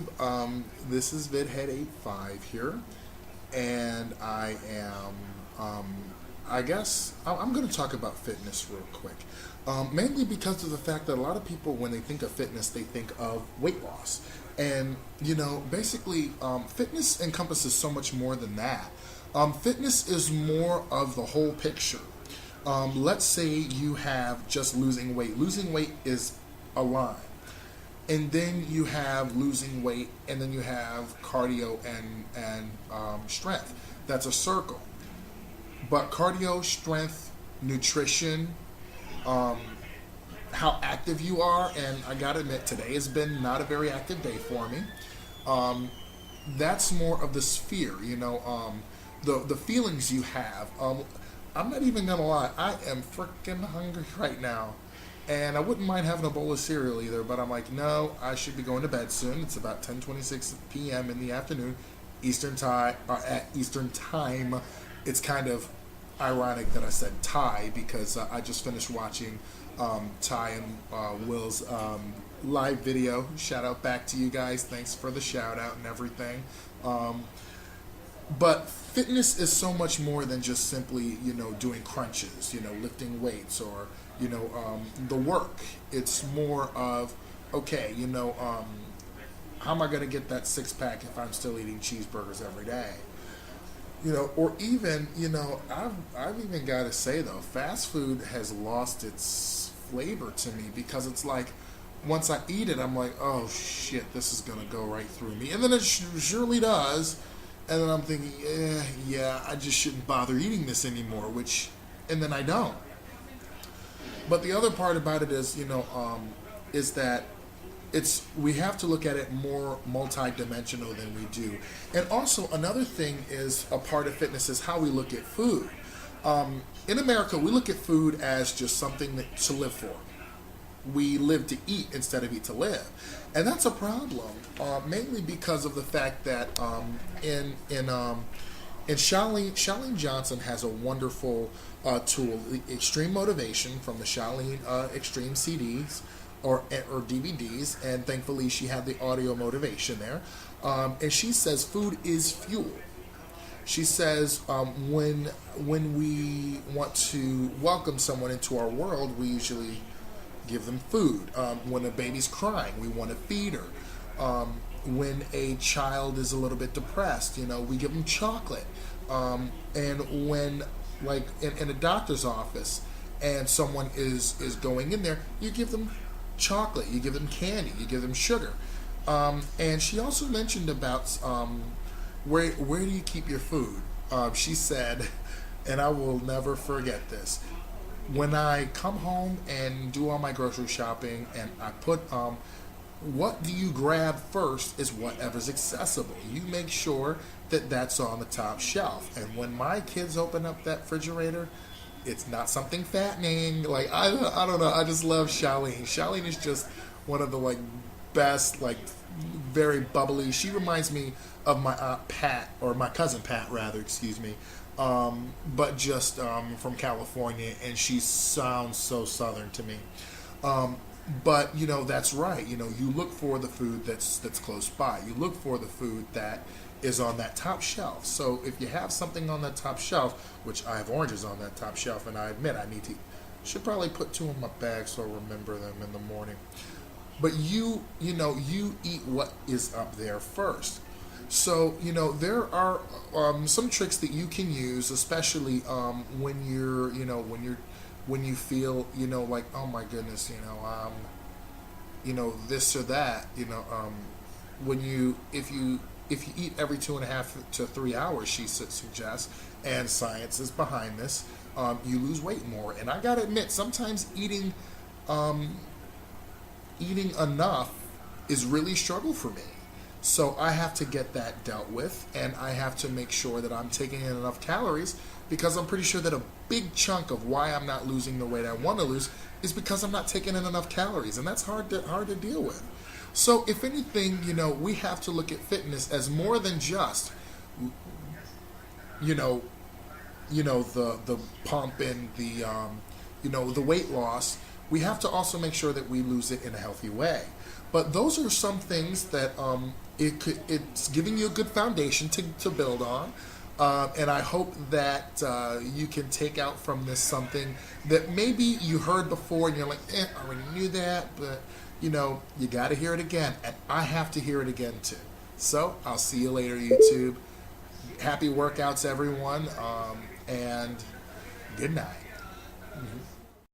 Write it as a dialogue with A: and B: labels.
A: YouTube. This is VidHead85 here, and I am, I guess, I'm going to talk about fitness real quick. Mainly because of the fact that a lot of people, when they think of fitness, they think of weight loss. And, basically, fitness encompasses so much more than that. Fitness is more of the whole picture. Let's say you have just losing weight. Losing weight is a line. And then you have losing weight, and then you have cardio and strength. That's a circle. But cardio, strength, nutrition, how active you are, and I gotta admit, today has been not a very active day for me. That's more of the sphere, the feelings you have. I'm not even gonna lie, I am freaking hungry right now. And I wouldn't mind having a bowl of cereal either, but I'm like, no, I should be going to bed soon. It's about 10:26 p.m. in the afternoon, Eastern time. At Eastern time, it's kind of ironic that I said Ty because I just finished watching Ty and Will's live video. Shout out back to you guys. Thanks for the shout out and everything. But fitness is so much more than just simply, doing crunches, lifting weights or, the work. It's more of, okay, how am I going to get that six pack if I'm still eating cheeseburgers every day? Or even, I've even got to say though, fast food has lost its flavor to me because it's like, once I eat it, I'm like, oh shit, this is going to go right through me. And then it surely does. And then I'm thinking, yeah, I just shouldn't bother eating this anymore, and then I don't. But the other part about it is, is that we have to look at it more multi-dimensional than we do. And also another thing is a part of fitness is how we look at food. In America, we look at food as just something to live for. We live to eat instead of eat to live, and that's a problem. Mainly because of the fact that in Charlene Johnson has a wonderful tool, the Extreme Motivation from the Charlene Extreme CDs or DVDs, and thankfully she had the audio motivation there. And she says food is fuel. She says when we want to welcome someone into our world, we usually give them food. When a baby's crying, we want to feed her. When a child is a little bit depressed, we give them chocolate. And when, like, in a doctor's office and someone is going in there, you give them chocolate, you give them candy, you give them sugar. And she also mentioned about where do you keep your food? She said, and I will never forget this, when I come home and do all my grocery shopping and I put, what do you grab first is whatever's accessible. You make sure that that's on the top shelf. And when my kids open up that refrigerator, it's not something fattening. Like, I don't know, I just love Charlene. Charlene is just one of the, like, best, like, very bubbly. She reminds me of my aunt Pat, or my cousin Pat, rather, excuse me. But just from California, and she sounds so southern to me. But that's right. You look for the food that's close by. You look for the food that is on that top shelf. So if you have something on that top shelf, which I have oranges on that top shelf, and I admit I should probably put two in my bag so I remember them in the morning. But you eat what is up there first. So, there are some tricks that you can use, especially when when you feel, like, oh my goodness, this or that, if you eat every 2.5 to 3 hours, she suggests, and science is behind this, you lose weight more. And I gotta admit, sometimes eating enough is really a struggle for me. So I have to get that dealt with, and I have to make sure that I'm taking in enough calories, because I'm pretty sure that a big chunk of why I'm not losing the weight I want to lose is because I'm not taking in enough calories, and that's hard to deal with. So if anything, we have to look at fitness as more than just, the pump and the weight loss. we have to also make sure that we lose it in a healthy way. But those are some things that it's giving you a good foundation to build on. And I hope that you can take out from this something that maybe you heard before and you're like, I already knew that, but you know, you got to hear it again. And I have to hear it again too. So I'll see you later, YouTube. Happy workouts, everyone, and good night.